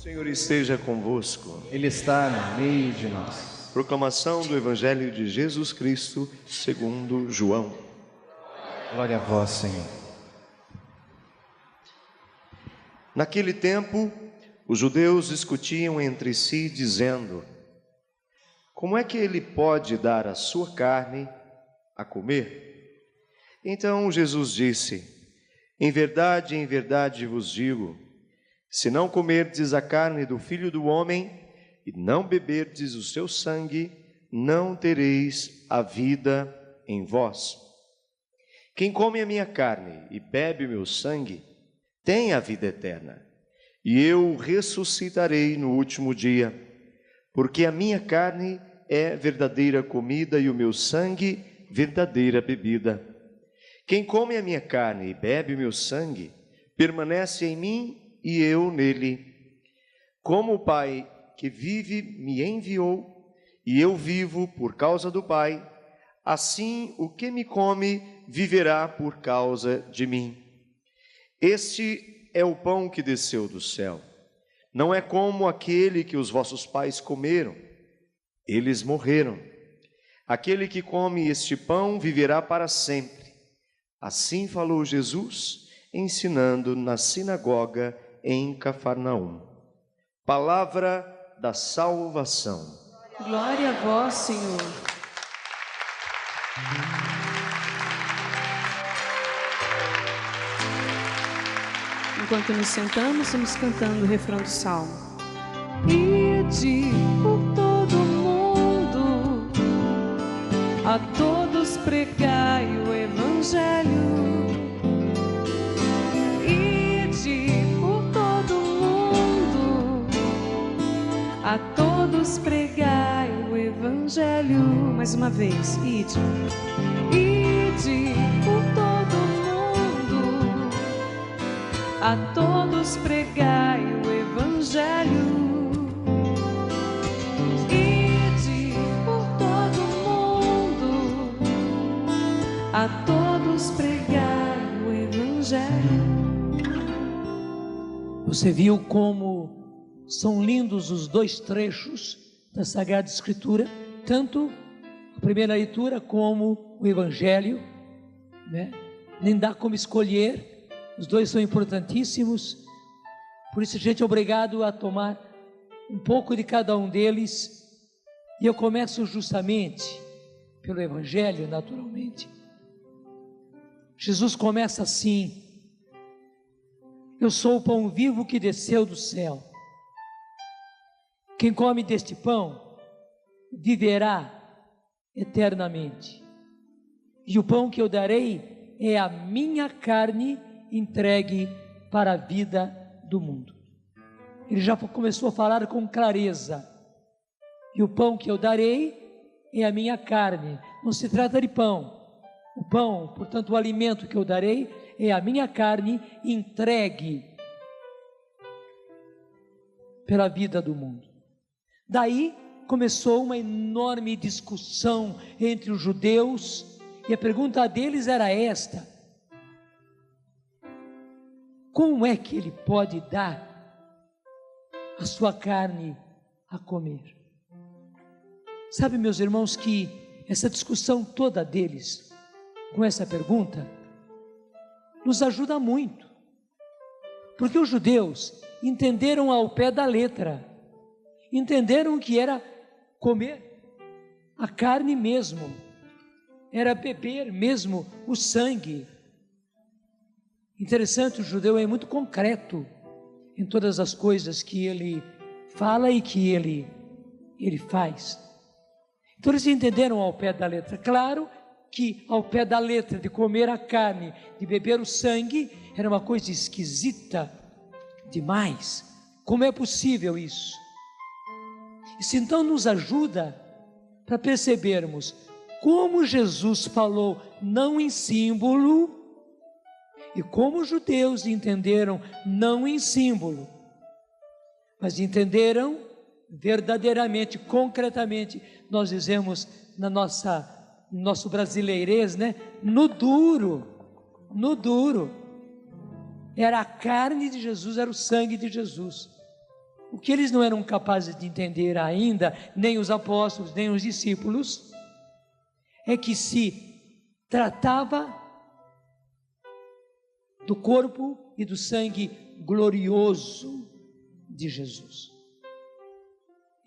Senhor esteja convosco. Ele está no meio de nós. Proclamação do Evangelho de Jesus Cristo segundo João. Glória a vós, Senhor. Naquele tempo, os judeus discutiam entre si, dizendo: como é que ele pode dar a sua carne a comer? Então Jesus disse: em verdade vos digo, se não comerdes a carne do Filho do Homem e não beberdes o seu sangue, não tereis a vida em vós. Quem come a minha carne e bebe o meu sangue, tem a vida eterna, e eu o ressuscitarei no último dia, porque a minha carne é verdadeira comida e o meu sangue verdadeira bebida. Quem come a minha carne e bebe o meu sangue, permanece em mim e eu nele. Como o Pai que vive me enviou, e eu vivo por causa do Pai, assim o que me come viverá por causa de mim. Este é o pão que desceu do céu. Não é como aquele que os vossos pais comeram. Eles morreram. Aquele que come este pão viverá para sempre. Assim falou Jesus, ensinando na sinagoga em Cafarnaum. Palavra da salvação. Glória a vós, Senhor. Enquanto nos sentamos, estamos cantando o refrão do Salmo. Ide por todo mundo, a todos pregai o Evangelho. A todos pregai o Evangelho. Mais uma vez, ide por todo mundo. A todos pregai o Evangelho. Ide por todo mundo. A todos pregai o Evangelho. Você viu como são lindos os dois trechos da Sagrada Escritura, tanto a primeira leitura como o Evangelho, né? Nem dá como escolher, os dois são importantíssimos, por isso a gente é obrigado a tomar um pouco de cada um deles, e eu começo justamente pelo Evangelho, naturalmente. Jesus começa assim: eu sou o pão vivo que desceu do céu. Quem come deste pão viverá eternamente. E o pão que eu darei é a minha carne entregue para a vida do mundo. Ele já começou a falar com clareza. E o pão que eu darei é a minha carne. Não se trata de pão. O pão, portanto, o alimento que eu darei é a minha carne entregue pela vida do mundo. Daí começou uma enorme discussão entre os judeus, e a pergunta deles era esta: como é que ele pode dar a sua carne a comer? Sabe, meus irmãos, que essa discussão toda deles, com essa pergunta, nos ajuda muito, porque os judeus entenderam ao pé da letra, entenderam que era comer a carne mesmo, era beber mesmo o sangue. Interessante, o judeu é muito concreto em todas as coisas que ele fala e que ele faz. Então eles entenderam ao pé da letra. Claro que ao pé da letra de comer a carne, de beber o sangue, era uma coisa esquisita demais. Como é possível isso? Isso então nos ajuda para percebermos como Jesus falou não em símbolo, e como os judeus entenderam não em símbolo, mas entenderam verdadeiramente, concretamente. Nós dizemos na nosso brasileirês, né? No duro. Era a carne de Jesus, era o sangue de Jesus. o que eles não eram capazes de entender ainda, nem os apóstolos, nem os discípulos, é que se tratava do corpo e do sangue glorioso de Jesus.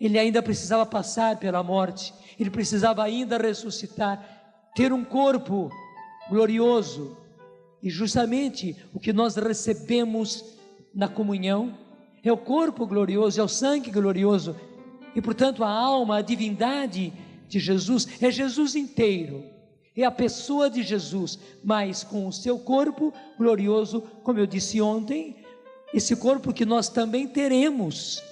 Ele ainda precisava passar pela morte, ele precisava ainda ressuscitar, ter um corpo glorioso. E justamente o que nós recebemos na comunhão é o corpo glorioso, é o sangue glorioso, e portanto a alma, a divindade de Jesus, é Jesus inteiro, é a pessoa de Jesus, mas com o seu corpo glorioso, como eu disse ontem, esse corpo que nós também teremos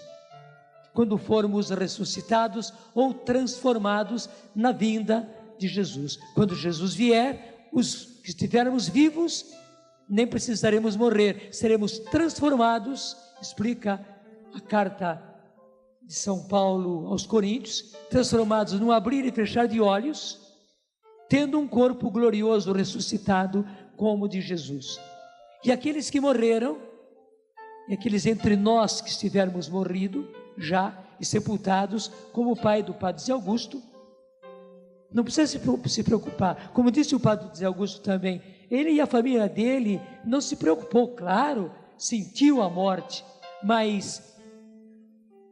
quando formos ressuscitados ou transformados na vinda de Jesus. Quando Jesus vier, os que estivermos vivos, nem precisaremos morrer, seremos transformados, explica a carta de São Paulo aos Coríntios, transformados num abrir e fechar de olhos, tendo um corpo glorioso ressuscitado como o de Jesus. E aqueles que morreram, e aqueles entre nós que estivermos morrido já e sepultados, como o pai do Padre Zé Augusto, não precisa se preocupar. Como disse o Padre Zé Augusto também, ele e a família dele não se preocupou, claro, sentiu a morte, mas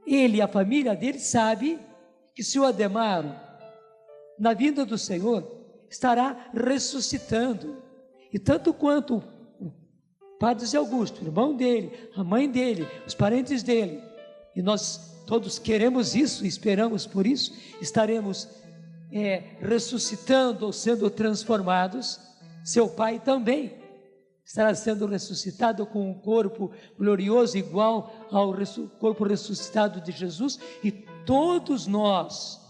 ele e a família dele sabe que se o Ademaro, na vinda do Senhor, estará ressuscitando, e tanto quanto o Padre Zé Augusto, o irmão dele, a mãe dele, os parentes dele, e nós todos queremos isso, esperamos por isso, estaremos ressuscitando ou sendo transformados. Seu pai também estará sendo ressuscitado com um corpo glorioso igual ao corpo ressuscitado de Jesus, e todos nós,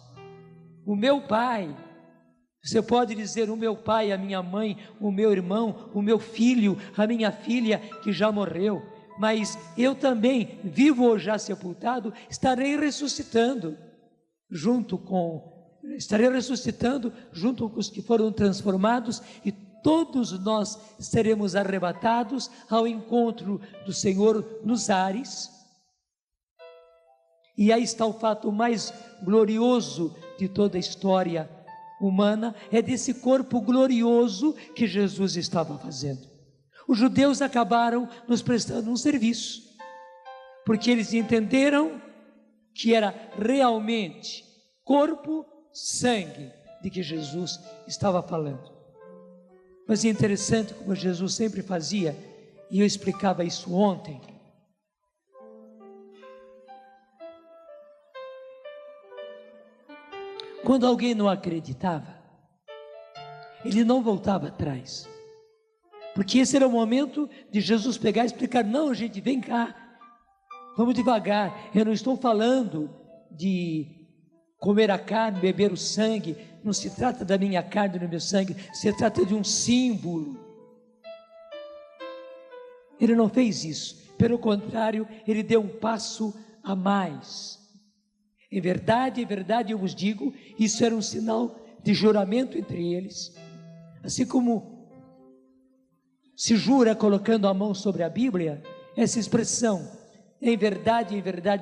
o meu pai, você pode dizer o meu pai, a minha mãe, o meu irmão, o meu filho, a minha filha que já morreu, mas eu também, vivo ou já sepultado, estarei ressuscitando junto com os que foram transformados, e todos nós seremos arrebatados ao encontro do Senhor nos ares. E aí está o fato mais glorioso de toda a história humana, é desse corpo glorioso que Jesus estava fazendo. Os judeus acabaram nos prestando um serviço, porque eles entenderam que era realmente corpo, sangue de que Jesus estava falando. Mas é interessante como Jesus sempre fazia, e eu explicava isso ontem. Quando alguém não acreditava, ele não voltava atrás, porque esse era o momento de Jesus pegar e explicar: não, gente, vem cá, vamos devagar, eu não estou falando de comer a carne, beber o sangue, não se trata da minha carne e do meu sangue, se trata de um símbolo. Ele não fez isso, pelo contrário, ele deu um passo a mais. Em verdade, eu vos digo, isso era um sinal de juramento entre eles, assim como se jura colocando a mão sobre a Bíblia. Essa expressão, em verdade,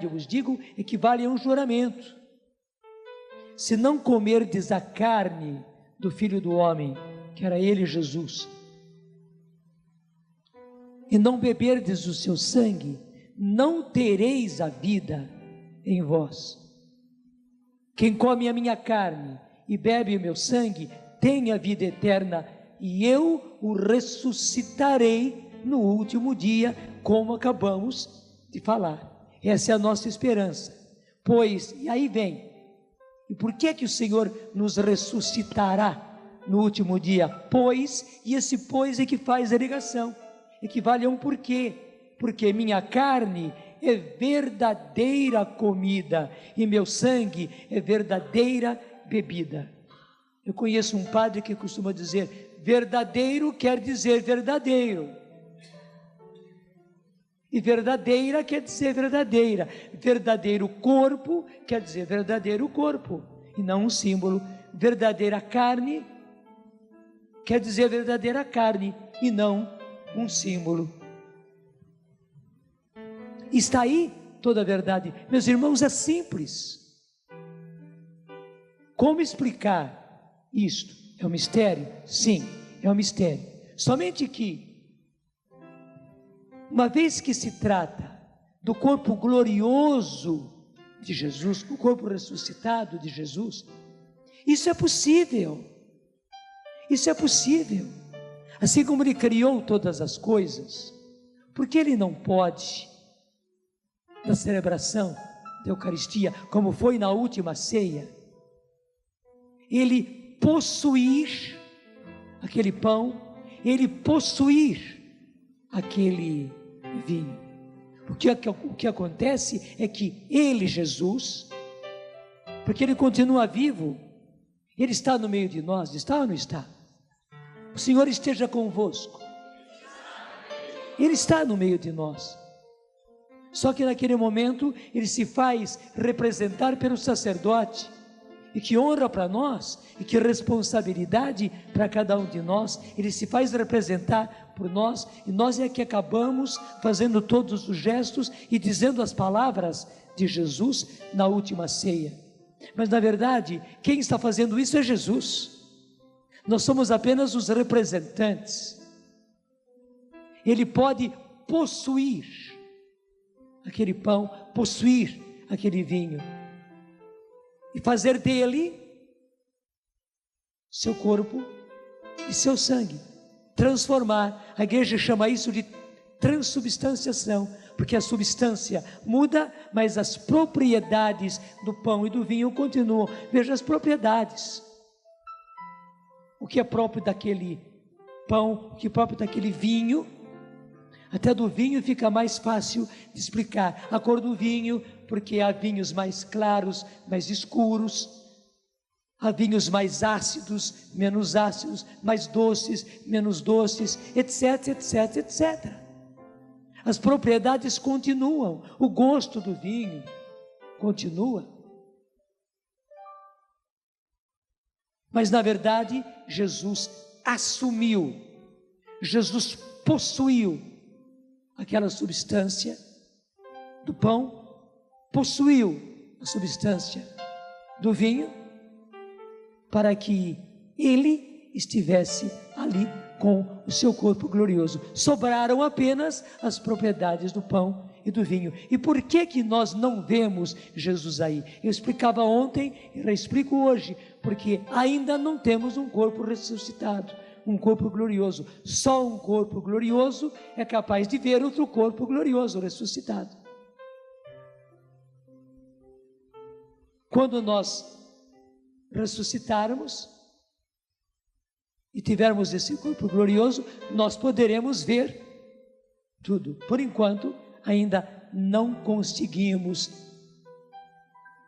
eu vos digo, equivale a um juramento. Se não comerdes a carne do Filho do Homem, que era ele, Jesus, e não beberdes o seu sangue, não tereis a vida em vós. Quem come a minha carne e bebe o meu sangue, tem a vida eterna, e eu o ressuscitarei no último dia, como acabamos de falar. Essa é a nossa esperança. Pois, e aí vem, e por que que o Senhor nos ressuscitará no último dia? Pois, e esse pois é que faz a ligação, equivale a um porquê, porque minha carne é verdadeira comida, e meu sangue é verdadeira bebida. Eu conheço um padre que costuma dizer: verdadeiro quer dizer verdadeiro, e verdadeira quer dizer verdadeira. Verdadeiro corpo quer dizer verdadeiro corpo, e não um símbolo. Verdadeira carne quer dizer verdadeira carne, e não um símbolo. Está aí toda a verdade. Meus irmãos, é simples. Como explicar isto? É um mistério? Sim, é um mistério. Somente que, uma vez que se trata do corpo glorioso de Jesus, o corpo ressuscitado de Jesus, isso é possível. Isso é possível. Assim como Ele criou todas as coisas, porque Ele não pode, na celebração da Eucaristia, como foi na última ceia, Ele possuir aquele pão, Ele possuir aquele vinho. O que acontece é que Ele, Jesus, porque Ele continua vivo, Ele está no meio de nós, está ou não está? O Senhor esteja convosco. Ele está no meio de nós. Só que naquele momento Ele se faz representar pelo sacerdote. E que honra para nós, e que responsabilidade para cada um de nós. Ele se faz representar por nós, e nós é que acabamos fazendo todos os gestos e dizendo as palavras de Jesus na última ceia. Mas na verdade, quem está fazendo isso é Jesus. Nós somos apenas os representantes. Ele pode possuir aquele pão, possuir aquele vinho, e fazer dele seu corpo e seu sangue, transformar. A igreja chama isso de transubstanciação, porque a substância muda, mas as propriedades do pão e do vinho continuam. Veja as propriedades. O que é próprio daquele pão, o que é próprio daquele vinho. Até do vinho fica mais fácil de explicar. A cor do vinho, porque há vinhos mais claros, mais escuros. Há vinhos mais ácidos, menos ácidos, mais doces, menos doces, etc, etc, etc. As propriedades continuam. O gosto do vinho continua. Mas na verdade, Jesus assumiu, Jesus possuiu aquela substância do pão, possuiu a substância do vinho, para que Ele estivesse ali com o seu corpo glorioso. Sobraram apenas as propriedades do pão e do vinho. E por que nós não vemos Jesus aí? Eu explicava ontem e reexplico hoje, porque ainda não temos um corpo ressuscitado, um corpo glorioso. Só um corpo glorioso é capaz de ver outro corpo glorioso ressuscitado. Quando nós ressuscitarmos e tivermos esse corpo glorioso, nós poderemos ver tudo. Por enquanto, ainda não conseguimos.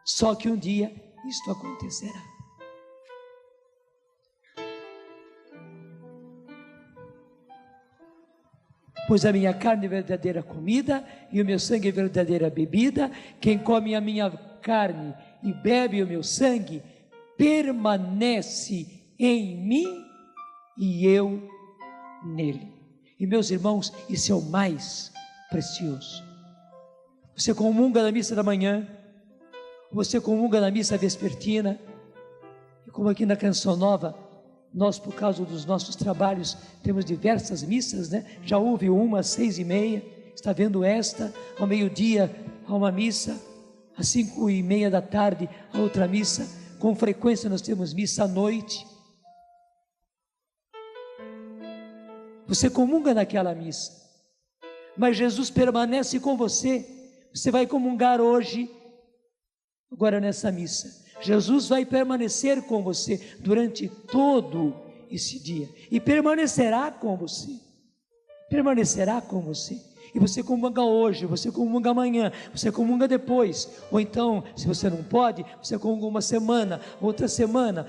Só que um dia isto acontecerá. Pois a minha carne é verdadeira comida e o meu sangue é verdadeira bebida. Quem come a minha carne e bebe o meu sangue permanece em mim e eu nele. E meus irmãos, isso é o mais precioso. Você comunga na missa da manhã, você comunga na missa vespertina, e como aqui na Canção Nova, nós, por causa dos nossos trabalhos, temos diversas missas, né? Já houve uma às 6h30, está vendo esta, ao meio-dia há uma missa, às 5h30 da tarde a outra missa, com frequência nós temos missa à noite. Você comunga naquela missa, mas Jesus permanece com você. Você vai comungar hoje, agora nessa missa. Jesus vai permanecer com você durante todo esse dia, e permanecerá com você, permanecerá com você. E você comunga hoje, você comunga amanhã, você comunga depois, ou então, se você não pode, você comunga uma semana, outra semana,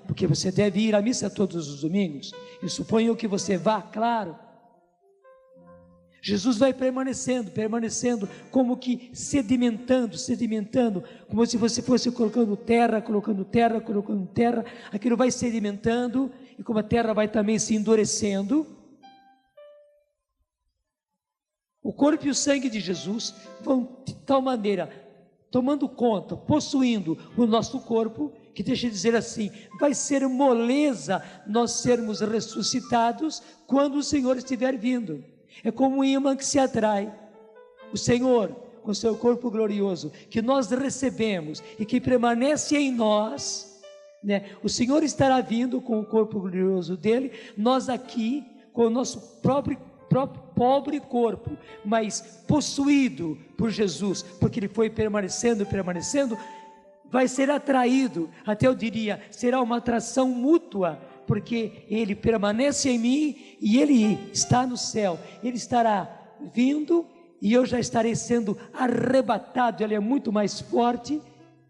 porque você deve ir à missa todos os domingos. Eu suponho que você vá, claro. Jesus vai permanecendo, como que sedimentando, como se você fosse colocando terra, aquilo vai sedimentando, e como a terra vai também se endurecendo, O corpo e o sangue de Jesus vão de tal maneira, tomando conta, possuindo o nosso corpo, que deixa eu dizer assim, vai ser moleza nós sermos ressuscitados quando o Senhor estiver vindo. É como um imã que se atrai. O Senhor, com seu corpo glorioso, que nós recebemos e que permanece em nós, né? O Senhor estará vindo com o corpo glorioso dele, nós aqui com o nosso próprio pobre corpo, mas possuído por Jesus, porque ele foi permanecendo, vai ser atraído, até eu diria, será uma atração mútua, porque ele permanece em mim e ele está no céu, ele estará vindo e eu já estarei sendo arrebatado. Ele é muito mais forte,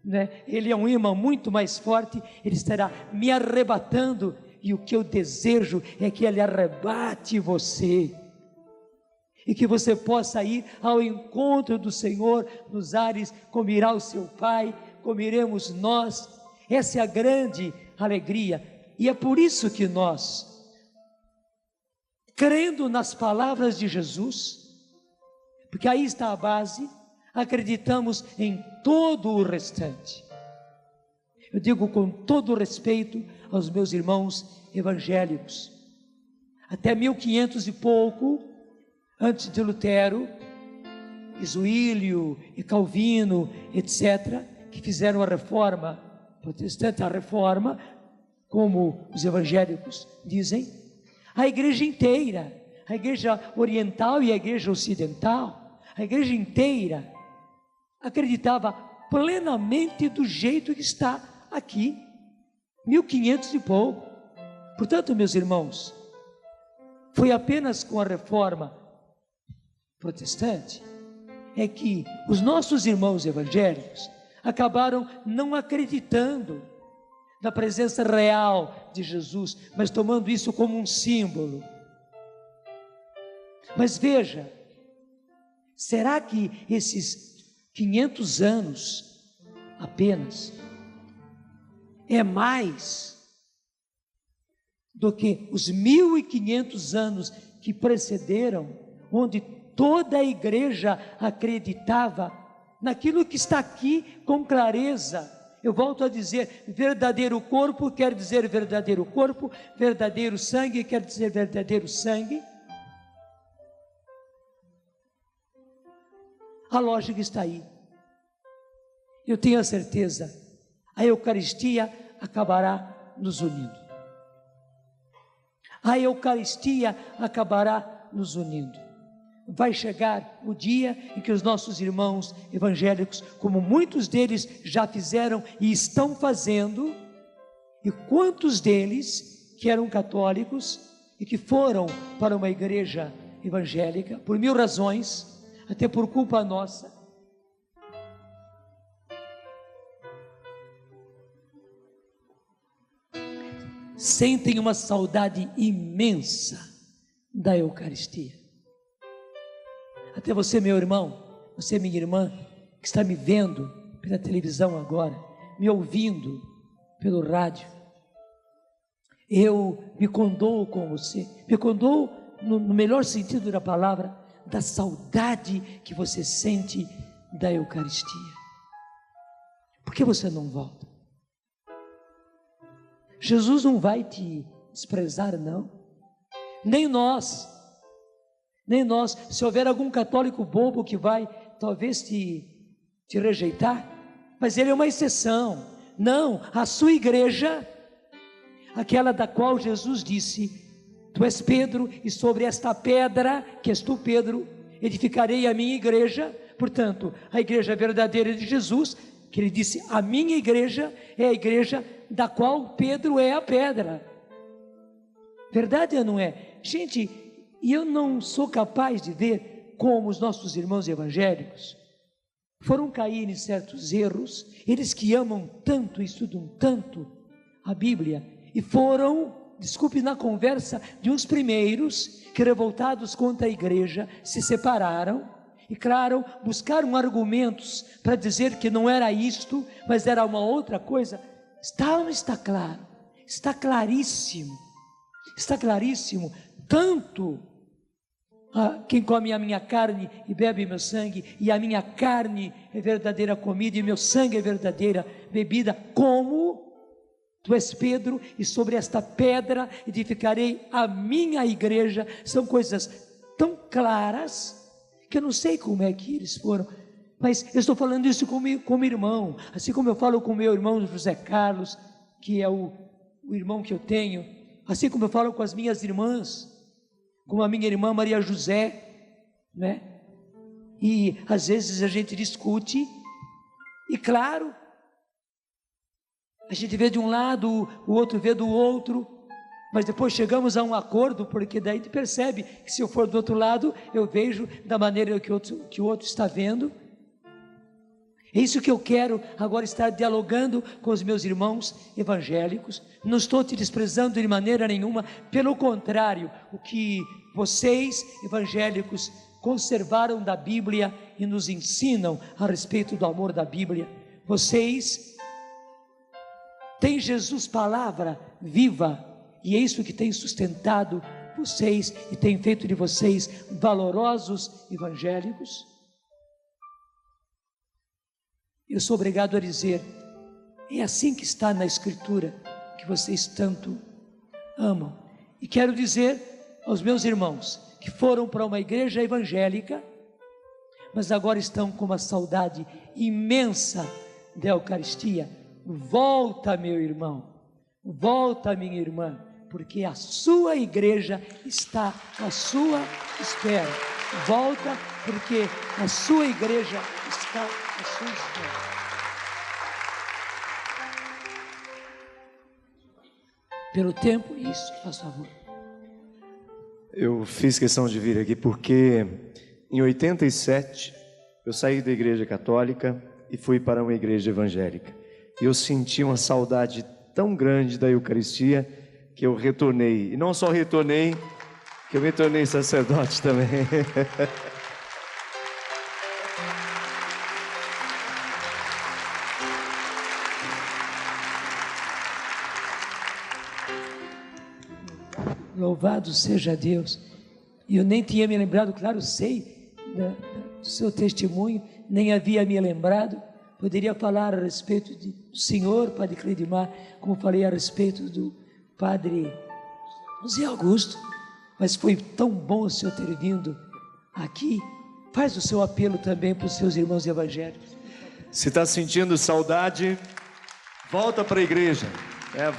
né? Ele é um imã muito mais forte, ele estará me arrebatando, e o que eu desejo é que ele arrebate você, e que você possa ir ao encontro do Senhor nos ares, como irá o seu Pai, como iremos nós. Essa é a grande alegria, e é por isso que nós, crendo nas palavras de Jesus, porque aí está a base, acreditamos em todo o restante. Eu digo com todo respeito aos meus irmãos evangélicos, até 1500 e pouco, antes de Lutero, Zuílio e Calvino, etc., que fizeram a reforma protestante, a reforma, como os evangélicos dizem, a igreja inteira, a igreja oriental e a igreja ocidental, a igreja inteira acreditava plenamente do jeito que está aqui, 1500 e pouco. Portanto, meus irmãos, foi apenas com a reforma protestante é que os nossos irmãos evangélicos acabaram não acreditando na presença real de Jesus, mas tomando isso como um símbolo. Mas veja, será que esses 500 anos apenas é mais do que os 1500 anos que precederam, onde toda a igreja acreditava naquilo que está aqui com clareza? Eu volto a dizer, verdadeiro corpo quer dizer verdadeiro corpo, verdadeiro sangue quer dizer verdadeiro sangue. A lógica está aí. Eu tenho a certeza, a Eucaristia acabará nos unindo. A Eucaristia acabará nos unindo. Vai chegar o dia em que os nossos irmãos evangélicos, como muitos deles já fizeram e estão fazendo, e quantos deles que eram católicos e que foram para uma igreja evangélica, por 1000 razões, até por culpa nossa, sentem uma saudade imensa da Eucaristia. Até você, meu irmão, você, minha irmã, que está me vendo pela televisão agora, me ouvindo pelo rádio, eu me condoo com você, me condoo no melhor sentido da palavra, da saudade que você sente da Eucaristia. Por que você não volta? Jesus não vai te desprezar, não. Nem nós. Se houver algum católico bobo que vai talvez te rejeitar, mas ele é uma exceção. Não, a sua igreja, aquela da qual Jesus disse: tu és Pedro, e sobre esta pedra, que és tu, Pedro, edificarei a minha igreja. Portanto, a igreja verdadeira de Jesus, que ele disse, a minha igreja é a igreja da qual Pedro é a pedra. Verdade ou não é? Gente, e eu não sou capaz de ver como os nossos irmãos evangélicos foram cair em certos erros, eles que amam tanto, estudam tanto a Bíblia, e foram, desculpe, na conversa de uns primeiros que, revoltados contra a igreja, se separaram e, claro, buscaram argumentos para dizer que não era isto, mas era uma outra coisa. Está ou não está claro? Está claríssimo, tanto quem come a minha carne e bebe meu sangue, e a minha carne é verdadeira comida e meu sangue é verdadeira bebida, como tu és Pedro, e sobre esta pedra edificarei a minha igreja. São coisas tão claras que eu não sei como é que eles foram, mas eu estou falando isso como irmão, assim como eu falo com meu irmão José Carlos, que é o irmão que eu tenho, assim como eu falo com as minhas irmãs, como a minha irmã Maria José, né? E às vezes a gente discute, e claro, a gente vê de um lado, o outro vê do outro, mas depois chegamos a um acordo, porque daí a gente percebe que se eu for do outro lado, eu vejo da maneira que o outro está vendo. É isso que eu quero agora, estar dialogando com os meus irmãos evangélicos. Não estou te desprezando de maneira nenhuma, pelo contrário, o que vocês evangélicos conservaram da Bíblia e nos ensinam a respeito do amor da Bíblia. Vocês têm Jesus palavra viva, e é isso que tem sustentado vocês e tem feito de vocês valorosos evangélicos. Eu sou obrigado a dizer, é assim que está na Escritura, que vocês tanto amam. E quero dizer aos meus irmãos que foram para uma igreja evangélica, mas agora estão com uma saudade imensa da Eucaristia. Volta, meu irmão, volta, minha irmã, porque a sua igreja está à sua espera. Volta, porque a sua igreja está à sua espera. Pelo tempo, isso, faz favor. Eu fiz questão de vir aqui porque em 87 eu saí da igreja católica e fui para uma igreja evangélica. E eu senti uma saudade tão grande da Eucaristia que eu retornei. E não só retornei, que eu me tornei sacerdote também. Louvado seja Deus. E eu nem tinha me lembrado, claro, sei do seu testemunho, nem havia me lembrado. Poderia falar a respeito do senhor, Padre Cleidimar, como falei a respeito do Padre José Augusto, mas foi tão bom o senhor ter vindo aqui. Faz o seu apelo também para os seus irmãos evangélicos. Se está sentindo saudade, volta para a igreja,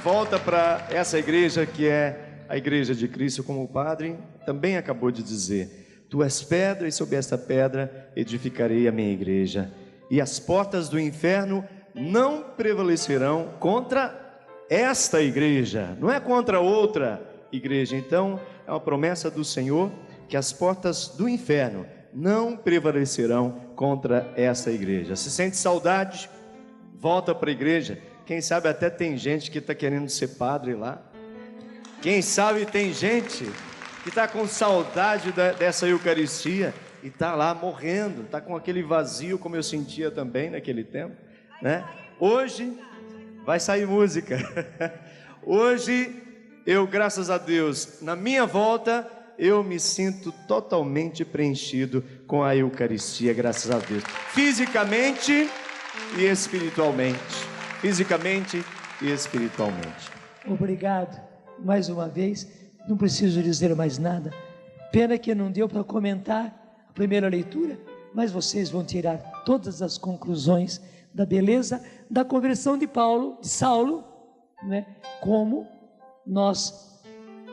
volta para essa igreja que é a igreja de Cristo, como o Padre também acabou de dizer. Tu és pedra e sobre esta pedra edificarei a minha igreja, e as portas do inferno não prevalecerão contra esta igreja, não é contra outra igreja. Então é uma promessa do Senhor que as portas do inferno não prevalecerão contra essa igreja. Se sente saudade, volta para a igreja. Quem sabe até tem gente que está querendo ser padre lá. Quem sabe tem gente que está com saudade dessa Eucaristia e está lá morrendo, está com aquele vazio, como eu sentia também naquele tempo, né? Hoje vai sair música. Hoje eu, graças a Deus, na minha volta, eu me sinto totalmente preenchido com a Eucaristia, graças a Deus, fisicamente e espiritualmente. Fisicamente e espiritualmente. Obrigado. Mais uma vez, não preciso dizer mais nada. Pena que não deu para comentar a primeira leitura, mas vocês vão tirar todas as conclusões da beleza da conversão de Saulo, né? Como nós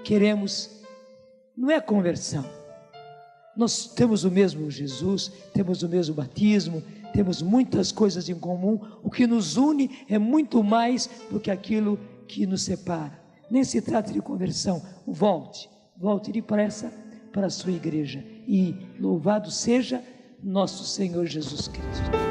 queremos, não é conversão. Nós temos o mesmo Jesus, temos o mesmo batismo, temos muitas coisas em comum. O que nos une é muito mais do que aquilo que nos separa. Nem se trata de conversão. Volte depressa para a sua igreja, e louvado seja nosso Senhor Jesus Cristo.